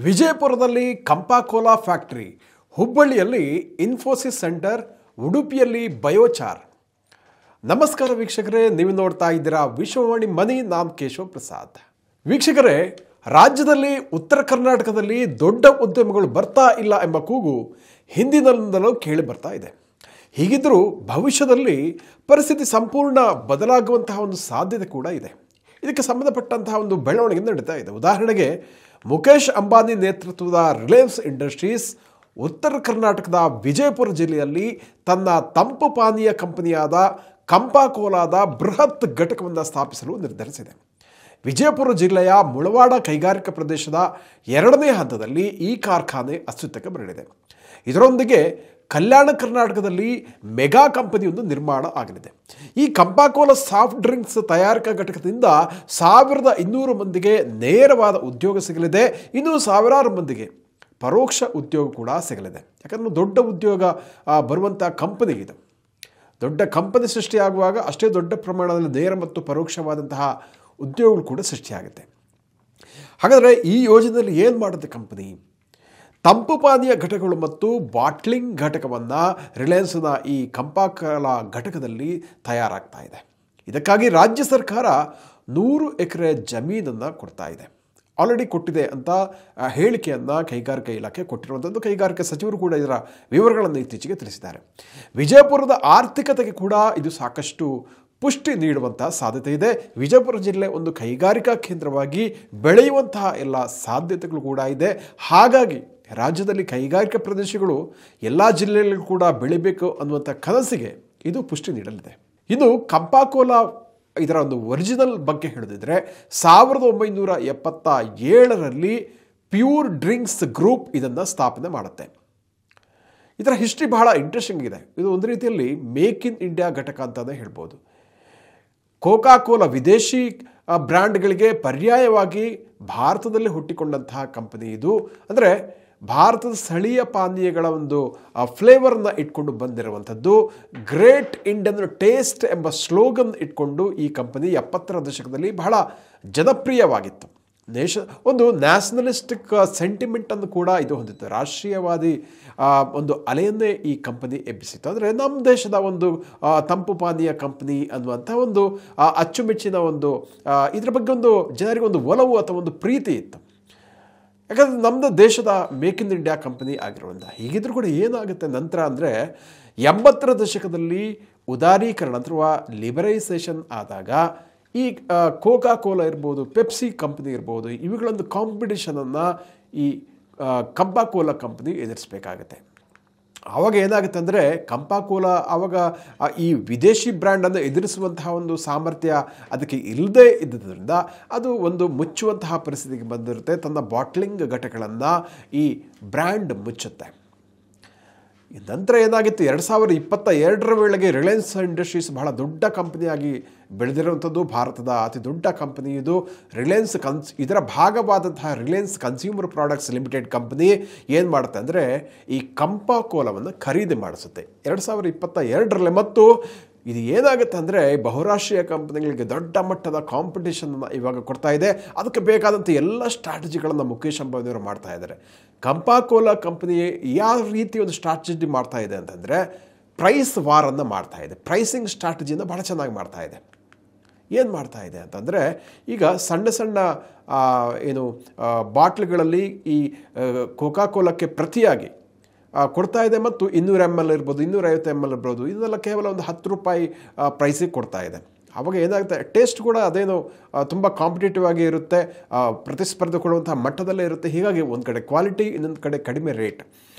ವಿಜಯಪುರದಲ್ಲಿ ಕಂಪಾಕೋಲಾ ಫ್ಯಾಕ್ಟರಿ, ಹುಬ್ಬಳ್ಳಿಯಲ್ಲಿ ಇನ್ಫೋಸಿಸ್ ಸೆಂಟರ್, ಉಡುಪಿಯಲ್ಲಿ ಬಯೋಚಾರ್. ನಮಸ್ಕಾರ ವೀಕ್ಷಕರೇ, ನೀವು ನೋಡ್ತಾ ಇದ್ದೀರಾ ವಿಶ್ವವಾಣಿ ಮನಿ. ನಾನು ಕೇಶವ ಪ್ರಸಾದ್. ವೀಕ್ಷಕರೇ, ರಾಜ್ಯದಲ್ಲಿ ಉತ್ತರ ಕರ್ನಾಟಕದಲ್ಲಿ ದೊಡ್ಡ ಉದ್ಯಮಗಳು ಬರ್ತಾ ಇಲ್ಲ ಎಂಬ ಕೂಗು ಹಿಂದಿನಿಂದಲೂ ಕೇಳಿ ಬರ್ತಾ ಇದೆ. ಹೀಗಿದ್ದರೂ ಭವಿಷ್ಯದಲ್ಲಿ ಪರಿಸ್ಥಿತಿ ಸಂಪೂರ್ಣ ಬದಲಾಗುವಂತಹ ಒಂದು ಸಾಧ್ಯತೆ ಕೂಡ ಇದೆ. ಇದಕ್ಕೆ ಸಂಬಂಧಪಟ್ಟಂತಹ ಒಂದು ಬೆಳವಣಿಗೆ ನಡೀತಾ ಇದೆ. ಉದಾಹರಣೆಗೆ, ಮುಖೇಶ್ ಅಂಬಾನಿ ನೇತೃತ್ವದ ರಿಲಯನ್ಸ್ ಇಂಡಸ್ಟ್ರೀಸ್ ಉತ್ತರ ಕರ್ನಾಟಕದ ವಿಜಯಪುರ ಜಿಲ್ಲೆಯಲ್ಲಿ ತನ್ನ ತಂಪು ಪಾನೀಯ ಕಂಪನಿಯಾದ ಕಂಪಾಕೋಲಾದ ಬೃಹತ್ ಘಟಕವನ್ನು ಸ್ಥಾಪಿಸಲು ನಿರ್ಧರಿಸಿದೆ. ವಿಜಯಪುರ ಜಿಲ್ಲೆಯ ಮುಳವಾಡ ಕೈಗಾರಿಕಾ ಪ್ರದೇಶದ 2ನೇ ಹಂತದಲ್ಲಿ ಈ ಕಾರ್ಖಾನೆ ಅಸ್ತಿತ್ವಕ್ಕೆ ಬರಲಿದೆ. ಇದರೊಂದಿಗೆ ಕಲ್ಯಾಣ ಕರ್ನಾಟಕದಲ್ಲಿ ಮೆಗಾ ಕಂಪನಿಯೊಂದು ನಿರ್ಮಾಣ ಆಗಲಿದೆ. ಈ ಕಂಪಾಕೋಲಾ ಸಾಫ್ಟ್ ಡ್ರಿಂಕ್ಸ್ ತಯಾರಿಕಾ ಘಟಕದಿಂದ 1200 ಮಂದಿಗೆ ನೇರವಾದ ಉದ್ಯೋಗ ಸಿಗಲಿದೆ. ಇನ್ನು ಸಾವಿರಾರು ಮಂದಿಗೆ ಪರೋಕ್ಷ ಉದ್ಯೋಗ ಕೂಡ ಸಿಗಲಿದೆ. ಯಾಕಂದರೆ ದೊಡ್ಡ ಉದ್ಯೋಗ ಬರುವಂಥ ಕಂಪನಿ ಇದು. ದೊಡ್ಡ ಕಂಪನಿ ಸೃಷ್ಟಿಯಾಗುವಾಗ ಅಷ್ಟೇ ದೊಡ್ಡ ಪ್ರಮಾಣದಲ್ಲಿ ನೇರ ಮತ್ತು ಪರೋಕ್ಷವಾದಂತಹ ಉದ್ಯೋಗಗಳು ಕೂಡ ಸೃಷ್ಟಿಯಾಗುತ್ತೆ. ಹಾಗಾದರೆ ಈ ಯೋಜನೆಯಲ್ಲಿ ಏನು ಮಾಡುತ್ತೆ ಕಂಪನಿ? ತಂಪು ಪಾನೀಯ ಘಟಕಗಳು ಮತ್ತು ಬಾಟ್ಲಿಂಗ್ ಘಟಕವನ್ನು ರಿಲಯನ್ಸ್ನ ಈ ಕಂಪಾಕೋಲಾ ಘಟಕದಲ್ಲಿ ತಯಾರಾಗ್ತಾ ಇದೆ. ಇದಕ್ಕಾಗಿ ರಾಜ್ಯ ಸರ್ಕಾರ 100 ಎಕರೆ ಜಮೀನನ್ನು ಕೊಡ್ತಾ ಇದೆ. ಆಲ್ರೆಡಿ ಕೊಟ್ಟಿದೆ ಅಂತ ಹೇಳಿಕೆಯನ್ನು ಕೈಗಾರಿಕಾ ಇಲಾಖೆ ಕೊಟ್ಟಿರುವಂಥದ್ದು. ಕೈಗಾರಿಕಾ ಸಚಿವರು ಕೂಡ ಇದರ ವಿವರಗಳನ್ನು ಇತ್ತೀಚೆಗೆ ತಿಳಿಸಿದ್ದಾರೆ. ವಿಜಯಪುರದ ಆರ್ಥಿಕತೆಗೆ ಕೂಡ ಇದು ಸಾಕಷ್ಟು ಪುಷ್ಟಿ ನೀಡುವಂಥ ಸಾಧ್ಯತೆ ಇದೆ. ವಿಜಯಪುರ ಜಿಲ್ಲೆ ಒಂದು ಕೈಗಾರಿಕಾ ಕೇಂದ್ರವಾಗಿ ಬೆಳೆಯುವಂತಹ ಎಲ್ಲ ಸಾಧ್ಯತೆಗಳು ಕೂಡ ಇದೆ. ಹಾಗಾಗಿ ರಾಜ್ಯದಲ್ಲಿ ಕೈಗಾರಿಕಾ ಪ್ರದೇಶಗಳು ಎಲ್ಲ ಜಿಲ್ಲೆಯಲ್ಲೂ ಕೂಡ ಬೆಳಿಬೇಕು ಅನ್ನುವಂಥ ಕನಸಿಗೆ ಇದು ಪುಷ್ಟಿ ನೀಡಲಿದೆ. ಇನ್ನು ಕಂಪಾಕೋಲಾ ಇದರ ಒಂದು ಒರಿಜಿನಲ್ ಬಗ್ಗೆ ಹೇಳೋದಿದ್ರೆ 1977ರಲ್ಲಿ ಪ್ಯೂರ್ ಡ್ರಿಂಕ್ಸ್ ಗ್ರೂಪ್ ಇದನ್ನು ಸ್ಥಾಪನೆ ಮಾಡುತ್ತೆ. ಇದರ ಹಿಸ್ಟ್ರಿ ಬಹಳ ಇಂಟ್ರೆಸ್ಟಿಂಗ್ ಇದೆ. ಇದು ಒಂದು ರೀತಿಯಲ್ಲಿ ಮೇಕ್ ಇನ್ ಇಂಡಿಯಾ ಘಟಕ ಅಂತಲೇ ಹೇಳ್ಬೋದು. ಕೋಕಾಕೋಲಾ ವಿದೇಶಿ ಬ್ರ್ಯಾಂಡ್ಗಳಿಗೆ ಪರ್ಯಾಯವಾಗಿ ಭಾರತದಲ್ಲಿ ಹುಟ್ಟಿಕೊಂಡಂತಹ ಕಂಪನಿ ಇದು. ಅಂದರೆ ಭಾರತದ ಸ್ಥಳೀಯ ಪಾನೀಯಗಳ ಒಂದು ಫ್ಲೇವರ್ನ ಇಟ್ಕೊಂಡು ಬಂದಿರುವಂಥದ್ದು. ಗ್ರೇಟ್ ಇಂಡಿಯನ್ ಟೇಸ್ಟ್ ಎಂಬ ಸ್ಲೋಗನ್ ಇಟ್ಕೊಂಡು ಈ ಕಂಪನಿ 70ರ ದಶಕದಲ್ಲಿ ಬಹಳ ಜನಪ್ರಿಯವಾಗಿತ್ತು. ಒಂದು ನ್ಯಾಷನಲಿಸ್ಟಿಕ್ ಸೆಂಟಿಮೆಂಟನ್ನು ಕೂಡ ಇದು ಹೊಂದಿತ್ತು. ರಾಷ್ಟ್ರೀಯವಾದಿ ಒಂದು ಅಲೆಯನ್ನೇ ಈ ಕಂಪನಿ ಎಬ್ಬಿಸಿತ್ತು. ಅಂದರೆ ನಮ್ಮ ದೇಶದ ಒಂದು ತಂಪು ಪಾನೀಯ ಕಂಪನಿ ಅನ್ನುವಂಥ ಒಂದು ಅಚ್ಚುಮೆಚ್ಚಿನ ಒಂದು ಇದರ ಬಗ್ಗೆ ಒಂದು ಜನರಿಗೆ ಒಂದು ಒಲವು ಅಥವಾ ಒಂದು ಪ್ರೀತಿ ಇತ್ತು. ಯಾಕಂದರೆ ನಮ್ಮದು ದೇಶದ ಮೇಕ್ ಇನ್ ಇಂಡಿಯಾ ಕಂಪನಿ ಆಗಿರುವಂಥ. ಹೀಗಿದ್ರೂ ಕೂಡ ಏನಾಗುತ್ತೆ ನಂತರ ಅಂದರೆ 80ರ ದಶಕದಲ್ಲಿ ಉದಾರೀಕರಣ ಅಥವಾ ಲಿಬರೈಸೇಷನ್ ಆದಾಗ ಈ ಕೋಕಾಕೋಲಾ ಇರ್ಬೋದು, ಪೆಪ್ಸಿ ಕಂಪನಿ ಇರ್ಬೋದು, ಇವುಗಳೊಂದು ಕಾಂಪಿಟೇಷನನ್ನು ಈ ಕಂಪಾಕೋಲಾ ಕಂಪನಿ ಎದುರಿಸಬೇಕಾಗತ್ತೆ. ಆವಾಗ ಏನಾಗುತ್ತೆ ಅಂದರೆ ಕಂಪಾಕೋಲಾ ಆವಾಗ ಈ ವಿದೇಶಿ ಬ್ರ್ಯಾಂಡನ್ನು ಎದುರಿಸುವಂತಹ ಒಂದು ಸಾಮರ್ಥ್ಯ ಅದಕ್ಕೆ ಇಲ್ಲದೇ ಇದ್ದುದರಿಂದ ಅದು ಒಂದು ಮುಚ್ಚುವಂತಹ ಪರಿಸ್ಥಿತಿಗೆ ಬಂದಿರುತ್ತೆ. ತನ್ನ ಬಾಟ್ಲಿಂಗ್ ಘಟಕಗಳನ್ನು ಈ ಬ್ರ್ಯಾಂಡ್ ಮುಚ್ಚುತ್ತೆ. ನಂತರ ಏನಾಗಿತ್ತು, 2022ರ ವೇಳೆಗೆ ರಿಲಯನ್ಸ್ ಇಂಡಸ್ಟ್ರೀಸ್ ಬಹಳ ದೊಡ್ಡ ಕಂಪನಿಯಾಗಿ ಬೆಳೆದಿರುವಂಥದ್ದು. ಭಾರತದ ಅತಿ ದೊಡ್ಡ ಕಂಪನಿ ಇದು. ರಿಲಯನ್ಸ್ ಇದರ ಭಾಗವಾದಂತಹ Reliance consumer products limited company ಏನು ಮಾಡುತ್ತೆ ಅಂದರೆ ಈ ಕಂಪಾಕೋಲಾವನ್ನು ಖರೀದಿ ಮಾಡಿಸುತ್ತೆ 2022ರಲ್ಲಿ. ಮತ್ತು ಇದು ಏನಾಗುತ್ತೆ ಅಂದರೆ ಬಹುರಾಷ್ಟ್ರೀಯ ಕಂಪನಿಗಳಿಗೆ ದೊಡ್ಡ ಮಟ್ಟದ ಕಾಂಪಿಟೇಷನನ್ನು ಇವಾಗ ಕೊಡ್ತಾ ಇದೆ. ಅದಕ್ಕೆ ಬೇಕಾದಂಥ ಎಲ್ಲ ಸ್ಟ್ರಾಟಜಿಗಳನ್ನು ಮುಖೇಶ್ ಅಂಬಾನಿಯವರು ಮಾಡ್ತಾ ಇದ್ದಾರೆ. ಕಂಪಾಕೋಲಾ ಕಂಪನಿ ಯಾವ ರೀತಿ ಒಂದು ಸ್ಟ್ರಾಟಜಿ ಮಾಡ್ತಾ ಇದೆ ಅಂತಂದರೆ ಪ್ರೈಸ್ ವಾರನ್ನು ಮಾಡ್ತಾ ಇದೆ. ಪ್ರೈಸಿಂಗ್ ಸ್ಟ್ರಾಟಜಿಯನ್ನು ಭಾಳ ಚೆನ್ನಾಗಿ ಮಾಡ್ತಾ ಇದೆ. ಏನು ಮಾಡ್ತಾ ಇದೆ ಅಂತಂದರೆ ಈಗ ಸಣ್ಣ ಸಣ್ಣ ಬಾಟ್ಲ್ಗಳಲ್ಲಿ ಈ ಕೋಕಾಕೋಲಾಕ್ಕೆ ಪ್ರತಿಯಾಗಿ ಕೊಡ್ತಾ ಇದೆ. ಮತ್ತು 200 ml ಇರ್ಬೋದು, 250 ml ಇರ್ಬೋದು, ಇದನ್ನೆಲ್ಲ ಕೇವಲ ಒಂದು 10 ರೂಪಾಯಿ ಪ್ರೈಸಿಗೆ ಕೊಡ್ತಾ ಇದೆ. ಆವಾಗ ಏನಾಗುತ್ತೆ, ಟೇಸ್ಟ್ ಕೂಡ ಅದೇನು ತುಂಬ ಕಾಂಪಿಟೇಟಿವ್ ಆಗಿ ಇರುತ್ತೆ, ಪ್ರತಿಸ್ಪರ್ಧೆ ಕೊಡುವಂಥ ಮಟ್ಟದಲ್ಲೇ ಇರುತ್ತೆ. ಹೀಗಾಗಿ ಒಂದು ಕಡೆ ಕ್ವಾಲಿಟಿ, ಇನ್ನೊಂದು ಕಡೆ ಕಡಿಮೆ ರೇಟ್.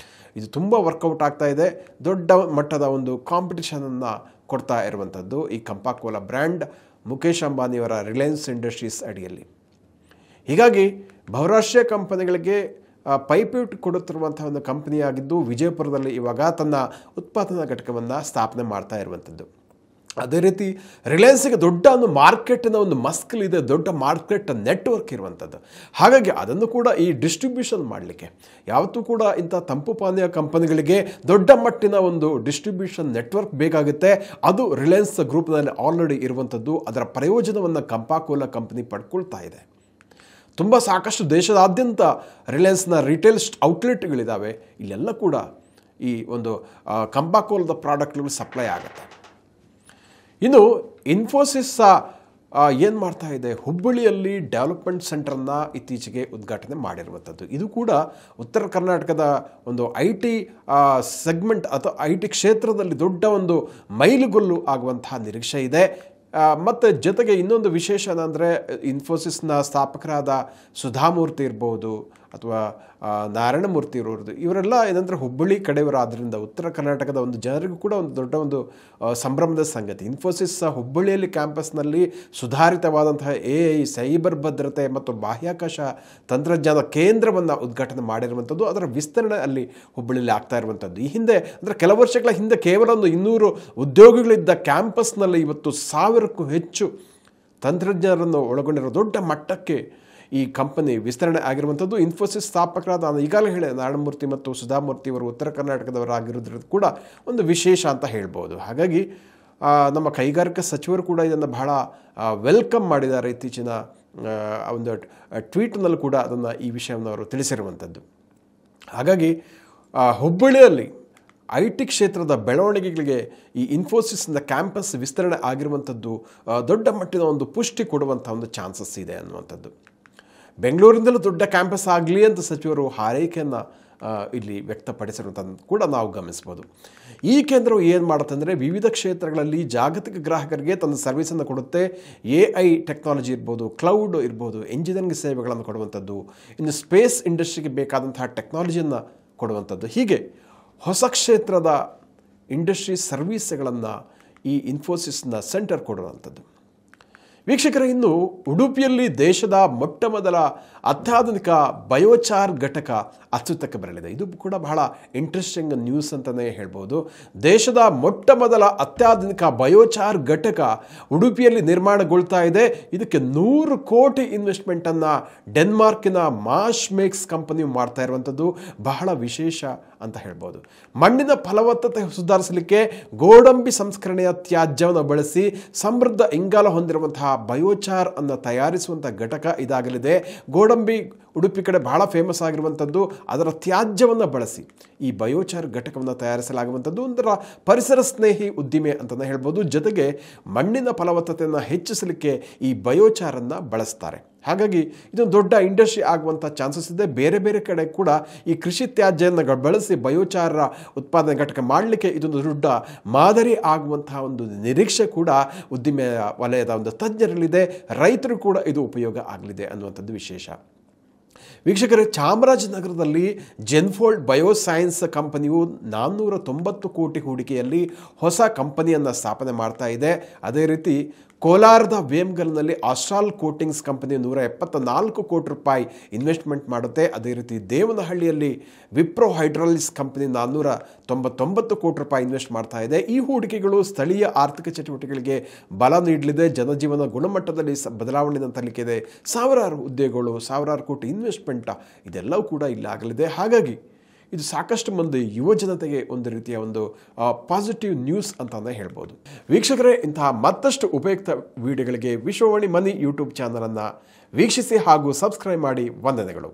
ಇದು ತುಂಬ ವರ್ಕೌಟ್ ಆಗ್ತಾ ಇದೆ. ದೊಡ್ಡ ಮಟ್ಟದ ಒಂದು ಕಾಂಪಿಟೇಷನನ್ನು ಕೊಡ್ತಾ ಇರುವಂಥದ್ದು ಈ ಕಂಪಾಕೋಲಾ ಬ್ರ್ಯಾಂಡ್ ಮುಖೇಶ್ ಅಂಬಾನಿಯವರ ರಿಲಯನ್ಸ್ ಇಂಡಸ್ಟ್ರೀಸ್ ಅಡಿಯಲ್ಲಿ. ಹೀಗಾಗಿ ಬಹುರಾಷ್ಟ್ರೀಯ ಕಂಪನಿಗಳಿಗೆ ಪೈಪೋಟಿ ಕೊಡುತ್ತಿರುವಂಥ ಒಂದು ಕಂಪನಿಯಾಗಿದ್ದು ವಿಜಯಪುರದಲ್ಲಿ ಇವಾಗ ತನ್ನ ಉತ್ಪಾದನಾ ಘಟಕವನ್ನು ಸ್ಥಾಪನೆ ಮಾಡ್ತಾ ಇರುವಂಥದ್ದು. ಅದೇ ರೀತಿ ರಿಲಯನ್ಸ್ಗೆ ದೊಡ್ಡ ಒಂದು ಮಾರ್ಕೆಟಿನ ಒಂದು ಮಸ್ಕಲ್ ಇದೆ, ದೊಡ್ಡ ಮಾರ್ಕೆಟ್ ನೆಟ್ವರ್ಕ್ ಇರುವಂಥದ್ದು. ಹಾಗಾಗಿ ಅದನ್ನು ಕೂಡ ಈ ಡಿಸ್ಟ್ರಿಬ್ಯೂಷನ್ ಮಾಡಲಿಕ್ಕೆ ಯಾವತ್ತೂ ಕೂಡ ಇಂಥ ತಂಪು ಪಾನೀಯ ಕಂಪನಿಗಳಿಗೆ ದೊಡ್ಡ ಮಟ್ಟಿನ ಒಂದು ಡಿಸ್ಟ್ರಿಬ್ಯೂಷನ್ ನೆಟ್ವರ್ಕ್ ಬೇಕಾಗುತ್ತೆ. ಅದು ರಿಲಯನ್ಸ್ ಗ್ರೂಪ್ನಲ್ಲಿ ಆಲ್ರೆಡಿ ಇರುವಂಥದ್ದು. ಅದರ ಪ್ರಯೋಜನವನ್ನು ಕಂಪಾಕೋಲಾ ಕಂಪನಿ ಪಡ್ಕೊಳ್ತಾ ಇದೆ. ತುಂಬ ಸಾಕಷ್ಟು ದೇಶದಾದ್ಯಂತ ರಿಲಯನ್ಸ್ನ ರಿಟೇಲ್ ಔಟ್ಲೆಟ್ಗಳಿದ್ದಾವೆ. ಇಲ್ಲೆಲ್ಲ ಕೂಡ ಈ ಒಂದು ಕಂಪಾಕೋಲಾದ ಪ್ರಾಡಕ್ಟ್ಗಳು ಸಪ್ಲೈ ಆಗುತ್ತೆ. ಇನ್ನು ಇನ್ಫೋಸಿಸ್ ಏನು ಮಾಡ್ತಾ ಇದೆ, ಹುಬ್ಬಳ್ಳಿಯಲ್ಲಿ ಡೆವಲಪ್ಮೆಂಟ್ ಸೆಂಟರನ್ನು ಇತ್ತೀಚೆಗೆ ಉದ್ಘಾಟನೆ ಮಾಡಿರುವಂಥದ್ದು. ಇದು ಕೂಡ ಉತ್ತರ ಕರ್ನಾಟಕದ ಒಂದು IT ಸೆಗ್ಮೆಂಟ್ ಅಥವಾ IT ಕ್ಷೇತ್ರದಲ್ಲಿ ದೊಡ್ಡ ಒಂದು ಮೈಲುಗಲ್ಲು ಆಗುವಂತಹ ನಿರೀಕ್ಷೆ ಇದೆ. ಮತ್ತು ಜೊತೆಗೆ ಇನ್ನೊಂದು ವಿಶೇಷ ಏನಂದರೆ ಇನ್ಫೋಸಿಸ್ನ ಸ್ಥಾಪಕರಾದ ಸುಧಾಮೂರ್ತಿ ಇರ್ಬೋದು ಅಥವಾ ನಾರಾಯಣಮೂರ್ತಿ ಇರೋದು, ಇವರೆಲ್ಲ ಏನಂದರೆ ಹುಬ್ಬಳ್ಳಿ ಕಡೆಯವರಾದ್ದರಿಂದ ಉತ್ತರ ಕರ್ನಾಟಕದ ಒಂದು ಜನರಿಗೂ ಕೂಡ ಒಂದು ದೊಡ್ಡ ಒಂದು ಸಂಭ್ರಮದ ಸಂಗತಿ. ಇನ್ಫೋಸಿಸ್ ಹುಬ್ಬಳ್ಳಿಯಲ್ಲಿ ಕ್ಯಾಂಪಸ್ನಲ್ಲಿ ಸುಧಾರಿತವಾದಂತಹ AI ಸೈಬರ್ ಭದ್ರತೆ ಮತ್ತು ಬಾಹ್ಯಾಕಾಶ ತಂತ್ರಜ್ಞಾನ ಕೇಂದ್ರವನ್ನು ಉದ್ಘಾಟನೆ ಮಾಡಿರುವಂಥದ್ದು. ಅದರ ವಿಸ್ತರಣೆ ಅಲ್ಲಿ ಹುಬ್ಬಳ್ಳಿಯಲ್ಲಿ ಆಗ್ತಾ ಇರುವಂಥದ್ದು. ಈ ಹಿಂದೆ ಅಂದರೆ ಕೆಲವು ವರ್ಷಗಳ ಹಿಂದೆ ಕೇವಲ ಒಂದು 200 ಉದ್ಯೋಗಿಗಳಿದ್ದ ಕ್ಯಾಂಪಸ್ನಲ್ಲಿ ಇವತ್ತು 1000ಕ್ಕೂ ಹೆಚ್ಚು ತಂತ್ರಜ್ಞರನ್ನು ಒಳಗೊಂಡಿರೋ ದೊಡ್ಡ ಮಟ್ಟಕ್ಕೆ ಈ ಕಂಪನಿ ವಿಸ್ತರಣೆ ಆಗಿರುವಂಥದ್ದು. ಇನ್ಫೋಸಿಸ್ ಸ್ಥಾಪಕರಾದ ನಾನು ಈಗಾಗಲೇ ಹೇಳಿ ನಾರಾಯಣಮೂರ್ತಿ ಮತ್ತು ಸುಧಾಮೂರ್ತಿ ಅವರು ಉತ್ತರ ಕರ್ನಾಟಕದವರಾಗಿರೋದ್ರಿಂದ ಕೂಡ ಒಂದು ವಿಶೇಷ ಅಂತ ಹೇಳ್ಬೋದು. ಹಾಗಾಗಿ ನಮ್ಮ ಕೈಗಾರಿಕಾ ಸಚಿವರು ಕೂಡ ಇದನ್ನು ಬಹಳ ವೆಲ್ಕಮ್ ಮಾಡಿದ್ದಾರೆ. ಇತ್ತೀಚಿನ ಒಂದು ಟ್ವೀಟ್ನಲ್ಲೂ ಕೂಡ ಅದನ್ನು ಈ ವಿಷಯವನ್ನು ಅವರು ತಿಳಿಸಿರುವಂಥದ್ದು. ಹಾಗಾಗಿ ಹುಬ್ಬಳ್ಳಿಯಲ್ಲಿ IT ಕ್ಷೇತ್ರದ ಬೆಳವಣಿಗೆಗಳಿಗೆ ಈ ಇನ್ಫೋಸಿಸ್ನ ಕ್ಯಾಂಪಸ್ ವಿಸ್ತರಣೆ ಆಗಿರುವಂಥದ್ದು ದೊಡ್ಡ ಮಟ್ಟಿನ ಒಂದು ಪುಷ್ಟಿ ಕೊಡುವಂಥ ಒಂದು ಚಾನ್ಸಸ್ ಇದೆ ಅನ್ನುವಂಥದ್ದು. ಬೆಂಗಳೂರಿನಲ್ಲೂ ದೊಡ್ಡ ಕ್ಯಾಂಪಸ್ ಆಗಲಿ ಅಂತ ಸಚಿವರು ಹಾರೈಕೆಯನ್ನು ಇಲ್ಲಿ ವ್ಯಕ್ತಪಡಿಸಿರುವಂಥದ್ದು ಕೂಡ ನಾವು ಗಮನಿಸ್ಬೋದು. ಈ ಕೇಂದ್ರವು ಏನು ಮಾಡುತ್ತೆ ಅಂದರೆ ವಿವಿಧ ಕ್ಷೇತ್ರಗಳಲ್ಲಿ ಜಾಗತಿಕ ಗ್ರಾಹಕರಿಗೆ ತನ್ನ ಸರ್ವಿಸನ್ನು ಕೊಡುತ್ತೆ. AI ಟೆಕ್ನಾಲಜಿ ಇರ್ಬೋದು, ಕ್ಲೌಡ್ ಇರ್ಬೋದು, ಎಂಜಿನಿಯರಿಂಗ್ ಸೇವೆಗಳನ್ನು ಕೊಡುವಂಥದ್ದು, ಇನ್ನು ಸ್ಪೇಸ್ ಇಂಡಸ್ಟ್ರಿಗೆ ಬೇಕಾದಂತಹ ಟೆಕ್ನಾಲಜಿಯನ್ನು ಕೊಡುವಂಥದ್ದು, ಹೀಗೆ ಹೊಸ ಕ್ಷೇತ್ರದ ಇಂಡಸ್ಟ್ರಿ ಸರ್ವೀಸ್ಗಳನ್ನು ಈ ಇನ್ಫೋಸಿಸ್ನ ಸೆಂಟರ್ ಕೊಡುವಂಥದ್ದು. ವೀಕ್ಷಕರೇ, ಇನ್ನು ಉಡುಪಿಯಲ್ಲಿ ದೇಶದ ಮೊಟ್ಟ ಮೊದಲ ಅತ್ಯಾಧುನಿಕ ಬಯೋಚಾರ್ ಘಟಕ ಅಸ್ತಿತ್ವಕ್ಕೆ ಬರಲಿದೆ. ಇದು ಕೂಡ ಬಹಳ ಇಂಟ್ರೆಸ್ಟಿಂಗ್ ನ್ಯೂಸ್ ಅಂತಲೇ ಹೇಳ್ಬೋದು. ದೇಶದ ಮೊಟ್ಟ ಮೊದಲ ಅತ್ಯಾಧುನಿಕ ಬಯೋಚಾರ್ ಘಟಕ ಉಡುಪಿಯಲ್ಲಿ ನಿರ್ಮಾಣಗೊಳ್ತಾ ಇದೆ. ಇದಕ್ಕೆ 100 ಕೋಟಿ ಇನ್ವೆಸ್ಟ್ಮೆಂಟನ್ನು ಡೆನ್ಮಾರ್ಕಿನ ಮಾಶ್ ಮೇಕ್ಸ್ ಕಂಪನಿಯು ಮಾಡ್ತಾ ಇರುವಂಥದ್ದು ಬಹಳ ವಿಶೇಷ ಅಂತ ಹೇಳ್ಬೋದು. ಮಣ್ಣಿನ ಫಲವತ್ತತೆ ಸುಧಾರಿಸಲಿಕ್ಕೆ ಗೋಡಂಬಿ ಸಂಸ್ಕರಣೆಯ ತ್ಯಾಜ್ಯವನ್ನು ಬಳಸಿ ಸಮೃದ್ಧ ಇಂಗಾಲ ಹೊಂದಿರುವಂತಹ ಬಯೋಚಾರ್ ಅನ್ನು ತಯಾರಿಸುವಂಥ ಘಟಕ ಇದಾಗಲಿದೆ. ಗೋಡಂಬಿ ಉಡುಪಿ ಕಡೆ ಬಹಳ ಫೇಮಸ್ ಆಗಿರುವಂಥದ್ದು. ಅದರ ತ್ಯಾಜ್ಯವನ್ನು ಬಳಸಿ ಈ ಬಯೋಚಾರ್ ಘಟಕವನ್ನು ತಯಾರಿಸಲಾಗುವಂಥದ್ದು ಒಂಥರ ಪರಿಸರ ಸ್ನೇಹಿ ಉದ್ದಿಮೆ ಅಂತಲೇ ಹೇಳ್ಬೋದು. ಜೊತೆಗೆ ಮಣ್ಣಿನ ಫಲವತ್ತತೆಯನ್ನು ಹೆಚ್ಚಿಸಲಿಕ್ಕೆ ಈ ಬಯೋಚಾರನ್ನು ಬಳಸ್ತಾರೆ. ಹಾಗಾಗಿ ಇದೊಂದು ದೊಡ್ಡ ಇಂಡಸ್ಟ್ರಿ ಆಗುವಂಥ ಚಾನ್ಸಸ್ ಇದೆ. ಬೇರೆ ಬೇರೆ ಕಡೆ ಕೂಡ ಈ ಕೃಷಿ ತ್ಯಾಜ್ಯವನ್ನು ಬಳಸಿ ಬಯೋಚಾರ ಉತ್ಪಾದನೆ ಘಟಕ ಮಾಡಲಿಕ್ಕೆ ಇದೊಂದು ದೊಡ್ಡ ಮಾದರಿ ಆಗುವಂತಹ ಒಂದು ನಿರೀಕ್ಷೆ ಕೂಡ ಉದ್ದಿಮೆ ವಲಯದ ಒಂದು ತಜ್ಞರಲ್ಲಿದೆ. ರೈತರು ಕೂಡ ಇದು ಉಪಯೋಗ ಆಗಲಿದೆ ಅನ್ನುವಂಥದ್ದು ವಿಶೇಷ. ವೀಕ್ಷಕರೇ, ಚಾಮರಾಜನಗರದಲ್ಲಿ ಜೆನ್ಫೋಲ್ಡ್ ಬಯೋಸೈನ್ಸ್ ಕಂಪನಿಯು 490 ಕೋಟಿ ಹೂಡಿಕೆಯಲ್ಲಿ ಹೊಸ ಕಂಪನಿಯನ್ನು ಸ್ಥಾಪನೆ ಮಾಡ್ತಾ ಇದೆ. ಅದೇ ರೀತಿ ಕೋಲಾರದ ವೇಮ್ಗಲ್ನಲ್ಲಿ ಆಸ್ಟ್ರಾಲ್ ಕೋಟಿಂಗ್ಸ್ ಕಂಪನಿ 174 ಕೋಟಿ ರೂಪಾಯಿ ಇನ್ವೆಸ್ಟ್ಮೆಂಟ್ ಮಾಡುತ್ತೆ. ಅದೇ ರೀತಿ ದೇವನಹಳ್ಳಿಯಲ್ಲಿ ವಿಪ್ರೋ ಹೈಡ್ರಾಲಿಕ್ಸ್ ಕಂಪನಿ 499 ಕೋಟಿ ರೂಪಾಯಿ ಇನ್ವೆಸ್ಟ್ ಮಾಡ್ತಾ ಇದೆ. ಈ ಹೂಡಿಕೆಗಳು ಸ್ಥಳೀಯ ಆರ್ಥಿಕ ಚಟುವಟಿಕೆಗಳಿಗೆ ಬಲ ನೀಡಲಿದೆ. ಜನಜೀವನ ಗುಣಮಟ್ಟದಲ್ಲಿ ಬದಲಾವಣೆ ತರಲಿಕ್ಕಿದೆ. ಸಾವಿರಾರು ಉದ್ಯೋಗಗಳು, ಸಾವಿರಾರು ಕೋಟಿ ಇನ್ವೆಸ್ಟ್ಮೆಂಟ್ ಇದೆಲ್ಲವೂ ಕೂಡ ಇಲ್ಲಾಗಲಿದೆ. ಹಾಗಾಗಿ ಇದು ಸಾಕಷ್ಟು ಮಂದಿ ಯುವ ಜನತೆಗೆ ಒಂದು ರೀತಿಯ ಒಂದು ಪಾಸಿಟಿವ್ ನ್ಯೂಸ್ ಅಂತಲೇ ಹೇಳ್ಬೋದು. ವೀಕ್ಷಕರೇ, ಇಂತಹ ಮತ್ತಷ್ಟು ಉಪಯುಕ್ತ ವಿಡಿಯೋಗಳಿಗೆ ವಿಶ್ವವಾಣಿ ಮನಿ ಯೂಟ್ಯೂಬ್ ಚಾನಲನ್ನು ವೀಕ್ಷಿಸಿ ಹಾಗೂ ಸಬ್ಸ್ಕ್ರೈಬ್ ಮಾಡಿ. ವಂದನೆಗಳು.